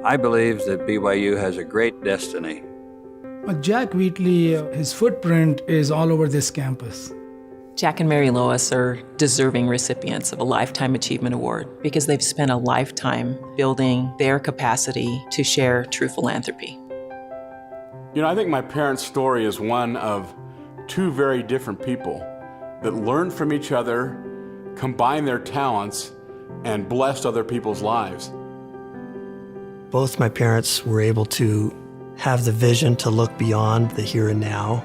I believe that BYU has a great destiny. Jack Wheatley, his footprint is all over this campus. Jack and Mary Lois are deserving recipients of a Lifetime Achievement Award because they've spent a lifetime building their capacity to share true philanthropy. You know, I think my parents' story is one of two very different people that learned from each other, combined their talents, and blessed other people's lives. Both my parents were able to have the vision to look beyond the here and now.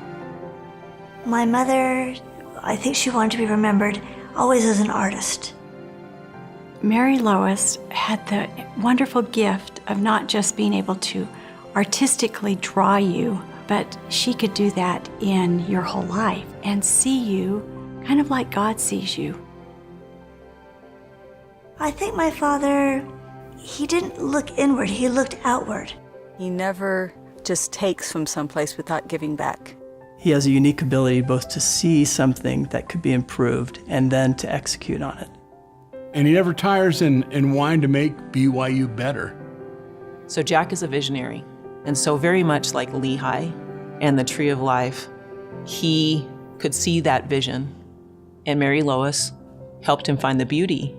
My mother, I think she wanted to be remembered always as an artist. Mary Lois had the wonderful gift of not just being able to artistically draw you, but she could do that in your whole life and see you kind of like God sees you. I think my father, he didn't look inward, he looked outward. He never just takes from someplace without giving back. He has a unique ability both to see something that could be improved and then to execute on it. And he never tires in wanting to make BYU better. So Jack is a visionary, and so very much like Lehigh and the Tree of Life, he could see that vision, and Mary Lois helped him find the beauty.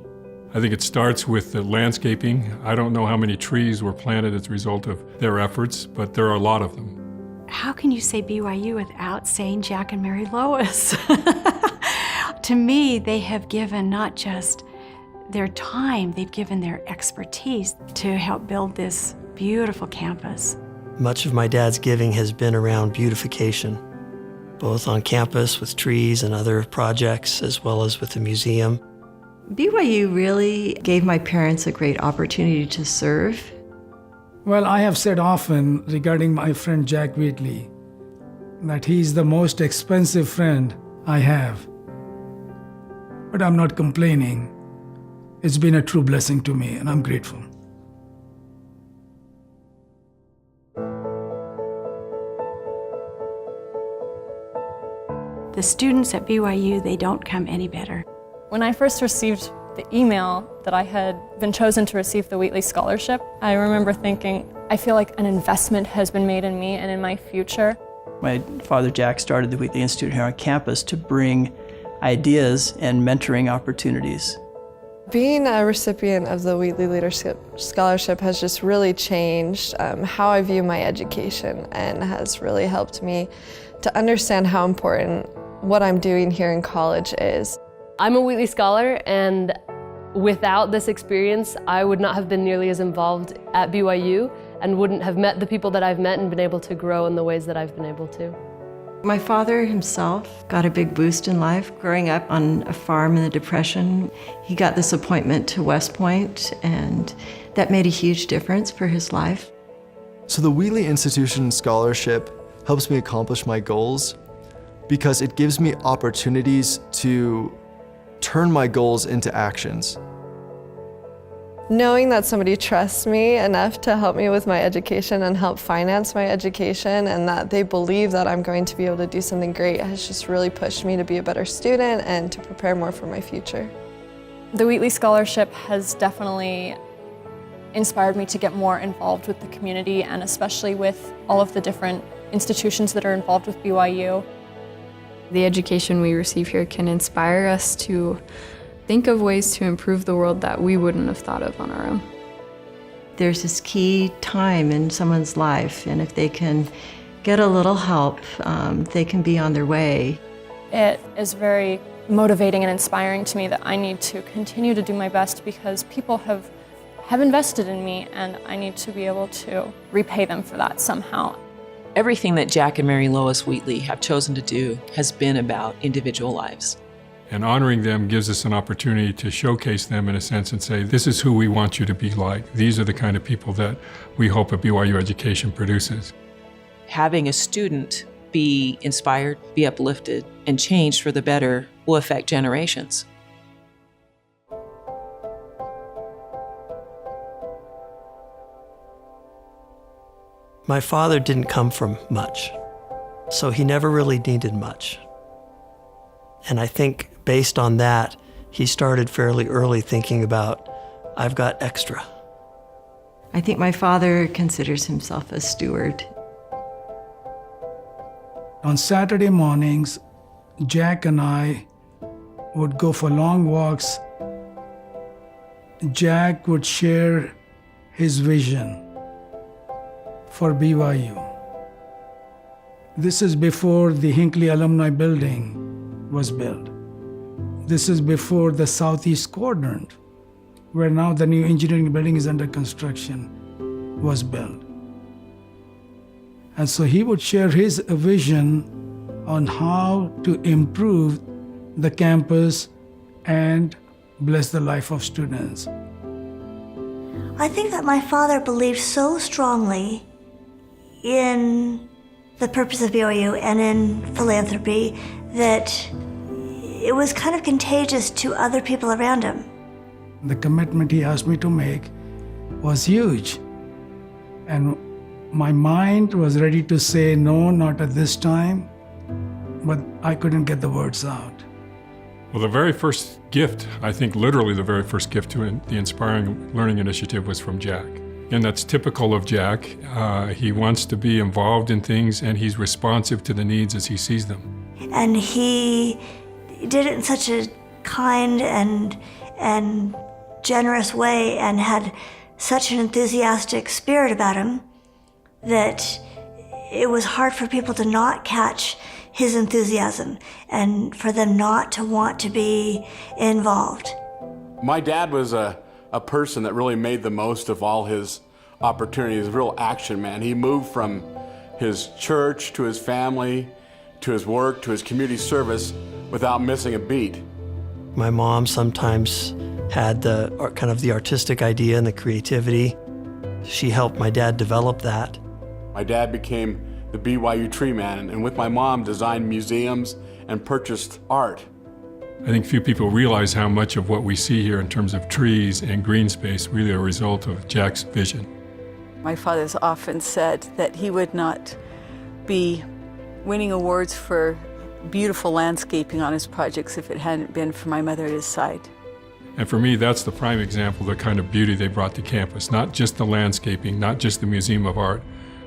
I think it starts with the landscaping. I don't know how many trees were planted as a result of their efforts, but there are a lot of them. How can you say BYU without saying Jack and Mary Lois? To me, they have given not just their time, they've given their expertise to help build this beautiful campus. Much of my dad's giving has been around beautification, both on campus with trees and other projects, as well as with the museum. BYU really gave my parents a great opportunity to serve. Well, I have said often regarding my friend Jack Wheatley that he's the most expensive friend I have. But I'm not complaining. It's been a true blessing to me, and I'm grateful. The students at BYU, they don't come any better. When I first received the email that I had been chosen to receive the Wheatley Scholarship, I remember thinking, I feel like an investment has been made in me and in my future. My father, Jack, started the Wheatley Institute here on campus to bring ideas and mentoring opportunities. Being a recipient of the Wheatley Leadership Scholarship has just really changed how I view my education and has really helped me to understand how important what I'm doing here in college is. I'm a Wheatley Scholar, and without this experience, I would not have been nearly as involved at BYU and wouldn't have met the people that I've met and been able to grow in the ways that I've been able to. My father himself got a big boost in life. Growing up on a farm in the Depression, he got this appointment to West Point, and that made a huge difference for his life. So the Wheatley Institution Scholarship helps me accomplish my goals because it gives me opportunities to turn my goals into actions. Knowing that somebody trusts me enough to help me with my education and help finance my education, and that they believe that I'm going to be able to do something great, has just really pushed me to be a better student and to prepare more for my future. The Wheatley Scholarship has definitely inspired me to get more involved with the community, and especially with all of the different institutions that are involved with BYU. The education we receive here can inspire us to think of ways to improve the world that we wouldn't have thought of on our own. There's this key time in someone's life, and if they can get a little help, they can be on their way. It is very motivating and inspiring to me that I need to continue to do my best because people have invested in me, and I need to be able to repay them for that somehow. Everything that Jack and Mary Lois Wheatley have chosen to do has been about individual lives. And honoring them gives us an opportunity to showcase them in a sense and say, this is who we want you to be like. These are the kind of people that we hope a BYU education produces. Having a student be inspired, be uplifted, and changed for the better will affect generations. My father didn't come from much, so he never really needed much. And I think based on that, he started fairly early thinking about, I've got extra. I think my father considers himself a steward. On Saturday mornings, Jack and I would go for long walks. Jack would share his vision for BYU. This is before the Hinckley Alumni Building was built. This is before the Southeast Quadrant, where now the new engineering building is under construction, was built. And so he would share his vision on how to improve the campus and bless the life of students. I think that my father believed so strongly in the purpose of BYU and in philanthropy that it was kind of contagious to other people around him. The commitment he asked me to make was huge. And my mind was ready to say, no, not at this time, but I couldn't get the words out. Well, the very first gift, I think literally the very first gift to the Inspiring Learning Initiative was from Jack. And that's typical of Jack. He wants to be involved in things and he's responsive to the needs as he sees them. And he did it in such a kind and generous way and had such an enthusiastic spirit about him that it was hard for people to not catch his enthusiasm and for them not to want to be involved. My dad was a person that really made the most of all his opportunities, a real action man. He moved from his church to his family, to his work, to his community service without missing a beat. My mom sometimes had the artistic idea and the creativity. She helped my dad develop that. My dad became the BYU tree man, and with my mom designed museums and purchased art. I think few people realize how much of what we see here in terms of trees and green space really are a result of Jack's vision. My father's often said that he would not be winning awards for beautiful landscaping on his projects if it hadn't been for my mother at his side. And for me, that's the prime example of the kind of beauty they brought to campus. Not just the landscaping, not just the Museum of Art,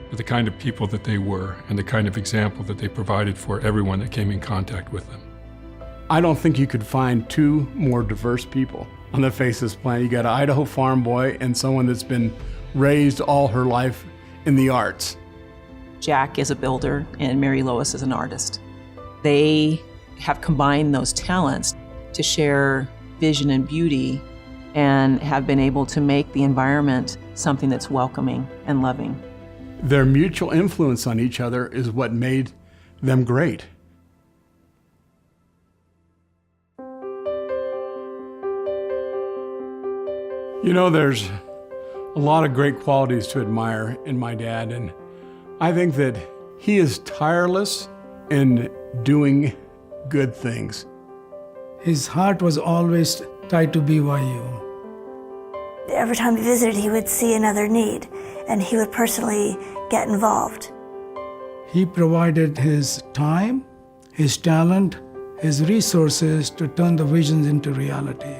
but the kind of people that they were and the kind of example that they provided for everyone that came in contact with them. I don't think you could find two more diverse people on the face of this planet. You got an Idaho farm boy and someone that's been raised all her life in the arts. Jack is a builder and Mary Lois is an artist. They have combined those talents to share vision and beauty and have been able to make the environment something that's welcoming and loving. Their mutual influence on each other is what made them great. You know, there's a lot of great qualities to admire in my dad, and I think that he is tireless in doing good things. His heart was always tied to BYU. Every time he visited, he would see another need, and he would personally get involved. He provided his time, his talent, his resources to turn the visions into reality.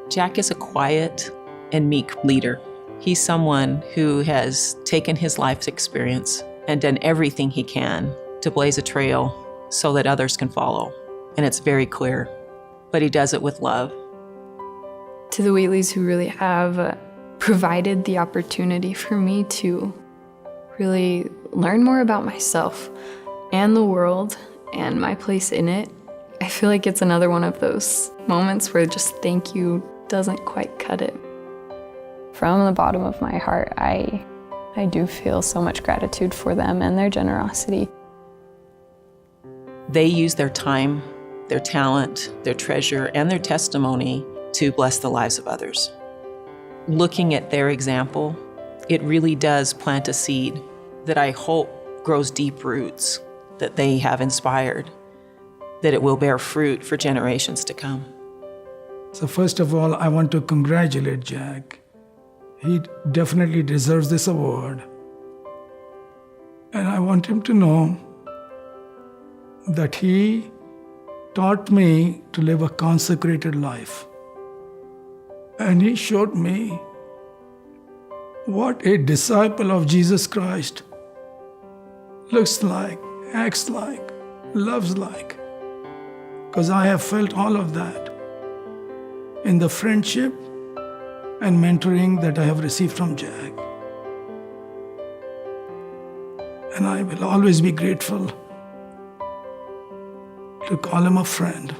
Jack is a quiet and meek leader. He's someone who has taken his life's experience and done everything he can to blaze a trail so that others can follow. And it's very clear, but he does it with love. To the Wheatleys, who really have provided the opportunity for me to really learn more about myself and the world and my place in it, I feel like it's another one of those moments where just thank you doesn't quite cut it. From the bottom of my heart, I do feel so much gratitude for them and their generosity. They use their time, their talent, their treasure, and their testimony to bless the lives of others. Looking at their example, it really does plant a seed that I hope grows deep roots, that they have inspired, that it will bear fruit for generations to come. So first of all, I want to congratulate Jack. He definitely deserves this award. And I want him to know that he taught me to live a consecrated life. And he showed me what a disciple of Jesus Christ looks like, acts like, loves like. Because I have felt all of that in the friendship and mentoring that I have received from Jack. And I will always be grateful to call him a friend.